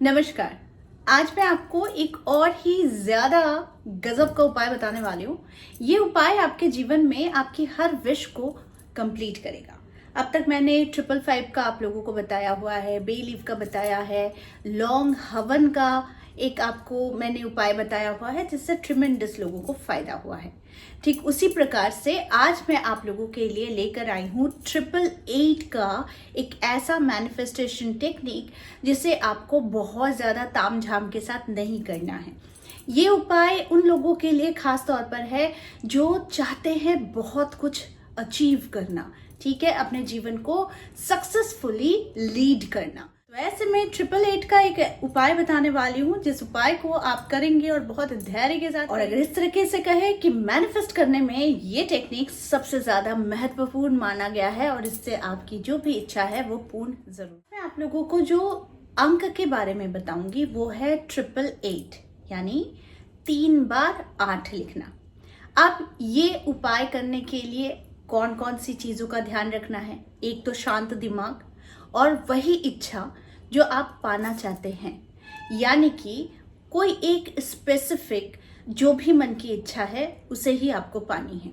नमस्कार। आज मैं आपको एक और ही ज्यादा गजब का उपाय बताने वाली हूँ। ये उपाय आपके जीवन में आपकी हर विश को कंप्लीट करेगा। अब तक मैंने 555 का आप लोगों को बताया हुआ है, बे लीफ का बताया है, लौंग हवन का एक आपको मैंने उपाय बताया हुआ है जिससे ट्रिमेंडस लोगों को फायदा हुआ है। ठीक उसी प्रकार से आज मैं आप लोगों के लिए लेकर आई हूँ 888 का एक ऐसा मैनिफेस्टेशन टेक्निक जिसे आपको बहुत ज्यादा तामझाम के साथ नहीं करना है। ये उपाय उन लोगों के लिए खास तौर पर है जो चाहते हैं बहुत कुछ अचीव करना, ठीक है, अपने जीवन को सक्सेसफुली लीड करना। वैसे मैं 888 का एक उपाय बताने वाली हूँ जिस उपाय को आप करेंगे और बहुत धैर्य के साथ, और अगर इस तरीके से कहे कि मैनिफेस्ट करने में ये टेक्निक सबसे ज्यादा महत्वपूर्ण माना गया है और इससे आपकी जो भी इच्छा है वो पूर्ण जरूर। मैं आप लोगों को जो अंक के बारे में बताऊंगी वो है 888, यानी 3 बार 8 लिखना। अब ये उपाय करने के लिए कौन कौन सी चीजों का ध्यान रखना है? एक तो शांत दिमाग और वही इच्छा जो आप पाना चाहते हैं, यानी कि कोई एक स्पेसिफिक जो भी मन की इच्छा है उसे ही आपको पानी है।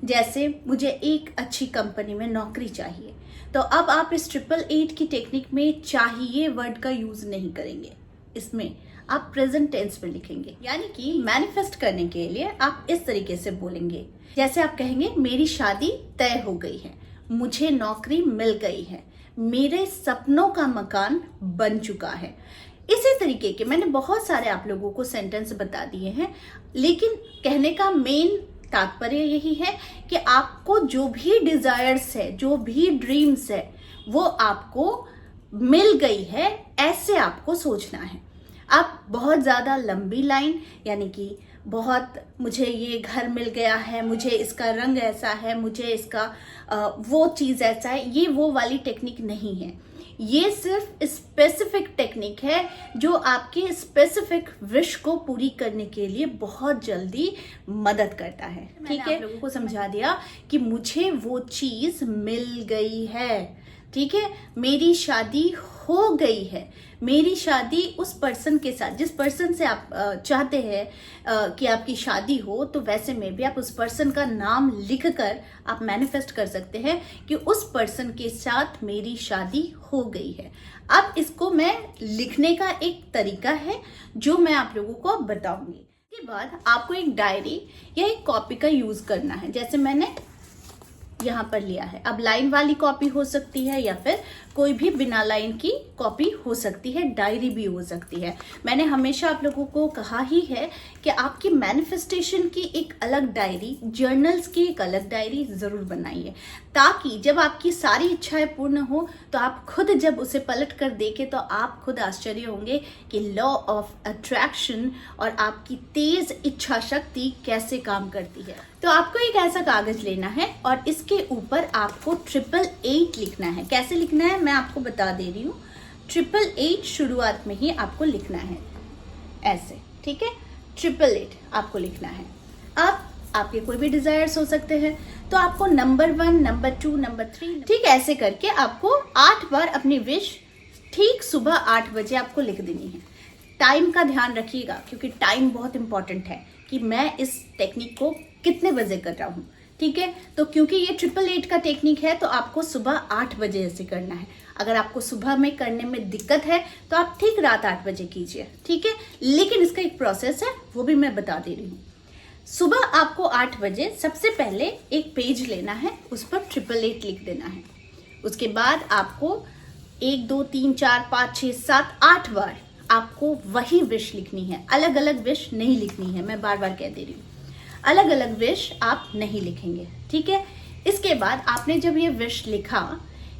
जैसे मुझे एक अच्छी कंपनी में नौकरी चाहिए, तो अब आप इस 888 की टेक्निक में चाहिए वर्ड का यूज नहीं करेंगे, इसमें आप प्रेजेंट टेंस में लिखेंगे। यानी कि मैनिफेस्ट करने के लिए आप इस तरीके से बोलेंगे, जैसे आप कहेंगे मेरी शादी तय हो गई है, मुझे नौकरी मिल गई है, मेरे सपनों का मकान बन चुका है। इसी तरीके के मैंने बहुत सारे आप लोगों को सेंटेंस बता दिए हैं, लेकिन कहने का मेन तात्पर्य यही है कि आपको जो भी डिजायर्स है, जो भी ड्रीम्स है, वो आपको मिल गई है, ऐसे आपको सोचना है। आप बहुत ज्यादा लंबी लाइन, यानी कि बहुत मुझे ये घर मिल गया है, मुझे इसका रंग ऐसा है, मुझे इसका वो चीज ऐसा है, ये वो वाली टेक्निक नहीं है। ये सिर्फ स्पेसिफिक टेक्निक है जो आपके स्पेसिफिक विश को पूरी करने के लिए बहुत जल्दी मदद करता है। ठीक है, आप लोगों को समझा दिया कि मुझे वो चीज मिल गई है, ठीक है, मेरी शादी हो गई है, मेरी शादी उस पर्सन के साथ जिस पर्सन से आप चाहते हैं कि आपकी शादी हो, तो वैसे में भी आप उस पर्सन का नाम लिखकर आप मैनिफेस्ट कर सकते हैं कि उस पर्सन के साथ मेरी शादी हो गई है। अब इसको मैं लिखने का एक तरीका है जो मैं आप लोगों को अब बताऊंगी। इसके बाद आपको एक डायरी या एक कॉपी का यूज करना है, जैसे मैंने यहाँ पर लिया है। अब लाइन वाली कॉपी हो सकती है या फिर कोई भी बिना लाइन की कॉपी हो सकती है, डायरी भी हो सकती है। मैंने हमेशा आप लोगों को कहा ही है कि आपकी मैनिफेस्टेशन की एक अलग डायरी, जर्नल्स की एक अलग डायरी जरूर बनाइए, ताकि जब आपकी सारी इच्छाएं पूर्ण हो तो आप खुद जब उसे पलट कर देखें तो आप खुद आश्चर्य होंगे कि लॉ ऑफ अट्रैक्शन और आपकी तेज इच्छा शक्ति कैसे काम करती है। तो आपको एक ऐसा कागज लेना है और इसके ऊपर आपको 888 लिखना है। कैसे लिखना है मैं आपको बता दे रही हूँ। 888 शुरुआत में ही आपको लिखना है ऐसे, ठीक है, 888 आपको लिखना है। अब आपके कोई भी डिजायर्स हो सकते हैं, तो आपको नंबर 1, नंबर 2, नंबर 3, ठीक ऐसे करके आपको 8 बार अपनी विश ठीक सुबह 8 बजे आपको लिख देनी है। टाइम का ध्यान रखिएगा क्योंकि टाइम बहुत इंपॉर्टेंट है कि मैं इस टेक्निक को कितने बजे कर रहा हूँ, ठीक है। तो क्योंकि ये 888 का टेक्निक है तो आपको सुबह 8 बजे ऐसे करना है। अगर आपको सुबह में करने में दिक्कत है तो आप ठीक रात 8 बजे कीजिए, ठीक है, लेकिन इसका एक प्रोसेस है वो भी मैं बता दे रही हूँ। सुबह आपको 8 बजे सबसे पहले एक पेज लेना है, उस पर 888 लिख देना है। उसके बाद आपको 1, 2, 3, 4, 5, 6, 7, 8 बार आपको वही विश लिखनी है। अलग अलग विश नहीं लिखनी है, मैं बार बार कह दे रही हूँ, अलग अलग विश आप नहीं लिखेंगे, ठीक है। इसके बाद आपने जब ये विश लिखा,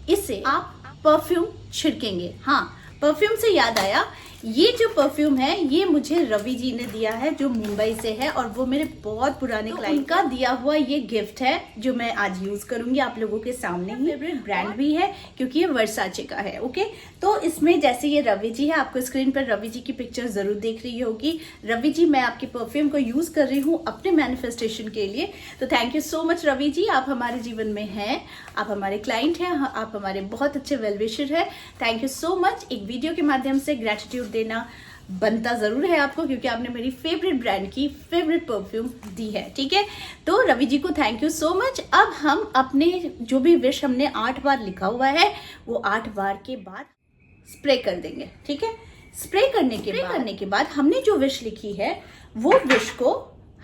इसे आप परफ्यूम छिड़केंगे। हाँ, परफ्यूम से याद आया, ये जो परफ्यूम है ये मुझे रवि जी ने दिया है जो मुंबई से है, और वो मेरे बहुत पुराने क्लाइंट का दिया हुआ ये गिफ्ट है जो मैं आज यूज करूंगी आप लोगों के सामने ही। फेवरेट ब्रांड भी है क्योंकि ये वर्साचे का है, ओके। तो इसमें जैसे ये रवि जी है, आपको स्क्रीन पर रवि जी की पिक्चर जरूर देख रही होगी। रवि जी, मैं आपकी परफ्यूम को यूज कर रही हूँ अपने मैनिफेस्टेशन के लिए, तो thank you so much Ravi ji, आप हमारे जीवन में हैं, आप हमारे क्लाइंट हैं, आप हमारे बहुत अच्छे वेल विशर है। Thank you so much. एक वीडियो के माध्यम से ग्रेटिट्यूड देना बनता ज़रूर है आपको, क्योंकि आपने मेरी फेवरेट ब्रांड की फेवरेट परफ्यूम दी है। ठीक है, तो रवि जी को थैंक यू सो मच। अब हम अपने जो भी विश हमने 8 बार लिखा हुआ है वो 8 बार के बाद स्प्रे कर देंगे। ठीक है, स्प्रे करने के बाद हमने जो विश लिखी है वो विश को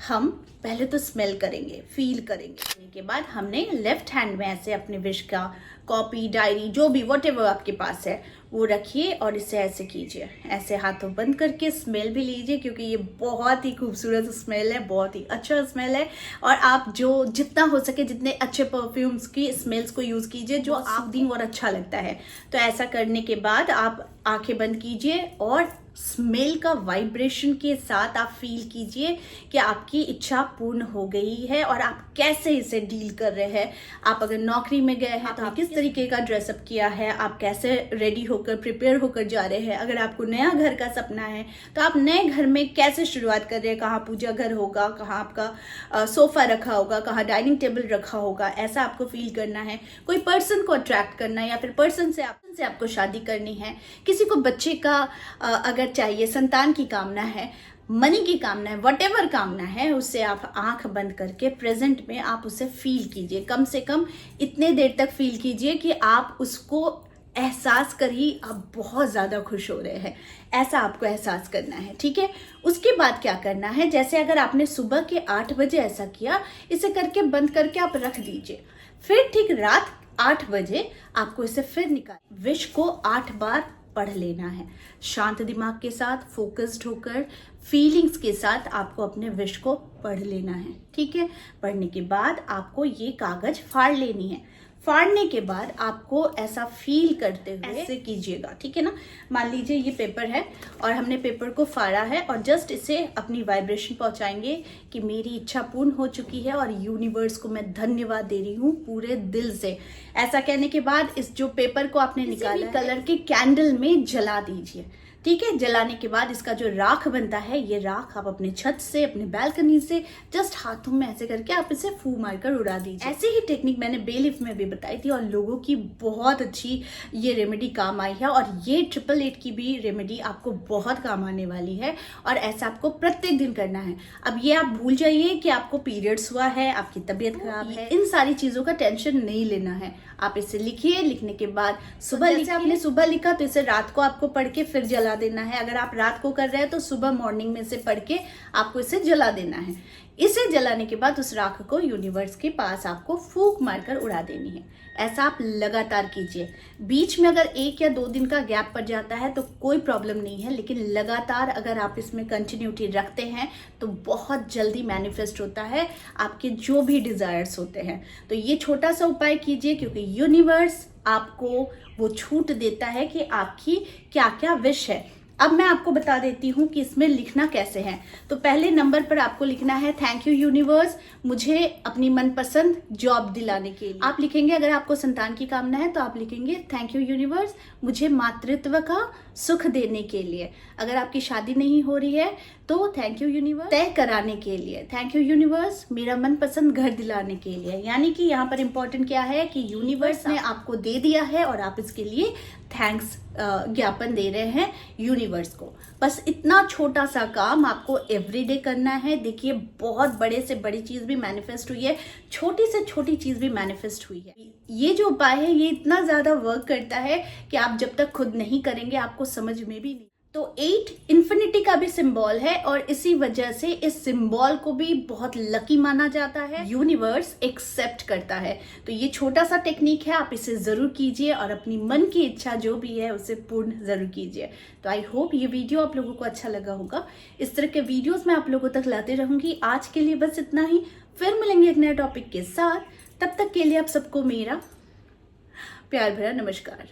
हम पहले तो स्मेल करेंगे, फील करेंगे। के बाद हमने लेफ्ट हैंड में ऐसे अपने विश का कॉपी, डायरी, जो भी व्हाटएवर आपके पास है वो रखिए और इसे ऐसे कीजिए, ऐसे हाथों बंद करके स्मेल भी लीजिए, क्योंकि ये बहुत ही खूबसूरत स्मेल है, बहुत ही अच्छा स्मेल है। और आप जो जितना हो सके जितने अच्छे परफ्यूम्स की स्मेल्स को यूज़ कीजिए जो आप दिन और अच्छा लगता है। तो ऐसा करने के बाद आप आंखें बंद कीजिए और स्मेल का वाइब्रेशन के साथ आप फील कीजिए कि आपकी इच्छा पूर्ण हो गई है और आप कैसे इसे डील कर रहे हैं। आप अगर नौकरी में गए हैं तो आप किस तरीके का ड्रेसअप किया है, आप कैसे रेडी होकर प्रिपेयर होकर जा रहे हैं। अगर आपको नया घर का सपना है तो आप नए घर में कैसे शुरुआत कर रहे हैं, कहाँ पूजा घर होगा, कहाँ आपका सोफा रखा होगा, कहाँ डाइनिंग टेबल रखा होगा, ऐसा आपको फील करना है। कोई पर्सन को अट्रैक्ट करना है या फिर पर्सन से आपको शादी करनी है, किसी को बच्चे का अगर चाहिए, संतान की कामना है, मनी की कामना है, व्हाटएवर कामना है, उससे आप आंख बंद करके प्रेजेंट में आप उसे फील कीजिए। कम से कम इतने देर तक फील कीजिए कि आप उसको एहसास कर ही आप बहुत ज़्यादा खुश हो रहे हैं, ऐसा आपको एहसास करना है। ठीक है, उसके बाद क्या करना है, जैसे अगर आपने सुबह के 8 बजे ऐसा किया, इसे करके बंद करके आप रख दीजिए। फिर ठीक रात 8 बजे आपको इसे फिर निकाल विश को 8 बार पढ़ लेना है। शांत दिमाग के साथ, फोकस्ड होकर, फीलिंग्स के साथ आपको अपने विश को पढ़ लेना है। ठीक है, पढ़ने के बाद आपको ये कागज फाड़ लेनी है। फाड़ने के बाद आपको ऐसा फील करते हुए ऐसे कीजिएगा। ठीक है ना, मान लीजिए ये पेपर है और हमने पेपर को फाड़ा है और जस्ट इसे अपनी वाइब्रेशन पहुंचाएंगे कि मेरी इच्छा पूर्ण हो चुकी है और यूनिवर्स को मैं धन्यवाद दे रही हूँ पूरे दिल से। ऐसा कहने के बाद इस जो पेपर को आपने निकाला कलर के कैंडल में जला दीजिए। ठीक है, जलाने के बाद इसका जो राख बनता है, ये राख आप अपने छत से, अपने बालकनी से जस्ट हाथों में ऐसे करके आप इसे फू मारकर उड़ा दीजिए। ऐसी ही टेक्निक मैंने बेलिफ में भी बताई थी और लोगों की बहुत अच्छी ये रेमेडी काम आई है और ये 888 की भी रेमेडी आपको बहुत काम आने वाली है और ऐसा आपको प्रत्येक दिन करना है। अब ये आप भूल जाइए कि आपको पीरियड्स हुआ है, आपकी तबीयत खराब है, इन सारी चीजों का टेंशन नहीं लेना है। आप इसे लिखिए, लिखने के बाद सुबह लिखिए। आपने सुबह लिखा तो इसे रात को आपको पढ़ के फिर जला देना है। अगर आप रात को कर रहे हैं तो सुबह मॉर्निंग में से पढ़ के आपको इसे जला देना है। इसे जलाने के बाद उस राख को यूनिवर्स के पास आपको फूंक मारकर उड़ा देनी है। ऐसा आप लगातार कीजिए। बीच में अगर 1 या 2 दिन का गैप पड़ जाता है तो कोई प्रॉब्लम नहीं है, लेकिन लगातार अगर आप इसमें कंटिन्यूटी रखते हैं तो बहुत जल्दी मैनिफेस्ट होता है आपके जो भी डिजायर्स होते हैं। तो ये छोटा सा उपाय कीजिए, क्योंकि यूनिवर्स आपको वो छूट देता है कि आपकी क्या क्या विश है। अब मैं आपको बता देती हूँ कि इसमें लिखना कैसे है। तो पहले नंबर पर आपको लिखना है थैंक यू यूनिवर्स, मुझे अपनी मनपसंद जॉब दिलाने के लिए। आप लिखेंगे, अगर आपको संतान की कामना है तो आप लिखेंगे थैंक यू यूनिवर्स, मुझे मातृत्व का सुख देने के लिए। अगर आपकी शादी नहीं हो रही है तो थैंक यू यूनिवर्स तय कराने के लिए। थैंक यू यूनिवर्स, मेरा मनपसंद घर दिलाने के लिए। यानी कि यहाँ पर इंपॉर्टेंट क्या है कि यूनिवर्स ने आपको दे दिया है और आप इसके लिए थैंक्स ज्ञापन दे रहे हैं यूनिवर्स को। बस इतना छोटा सा काम आपको एवरीडे करना है। देखिए, बहुत बड़े से बड़ी चीज भी मैनिफेस्ट हुई है, छोटी से छोटी चीज भी मैनिफेस्ट हुई है। ये जो उपाय है ये इतना ज्यादा वर्क करता है कि आप जब तक खुद नहीं करेंगे आपको समझ में भी नहीं। तो 8 इन्फिनिटी का भी सिंबल है और इसी वजह से इस सिंबल को भी बहुत लकी माना जाता है, यूनिवर्स एक्सेप्ट करता है। तो ये छोटा सा टेक्निक है, आप इसे जरूर कीजिए और अपनी मन की इच्छा जो भी है उसे पूर्ण जरूर कीजिए। तो आई होप ये वीडियो आप लोगों को अच्छा लगा होगा। इस तरह के वीडियोस मैं आप लोगों तक लाते रहूंगी। आज के लिए बस इतना ही, फिर मिलेंगे एक नए टॉपिक के साथ। तब तक के लिए आप सबको मेरा प्यार भरा नमस्कार।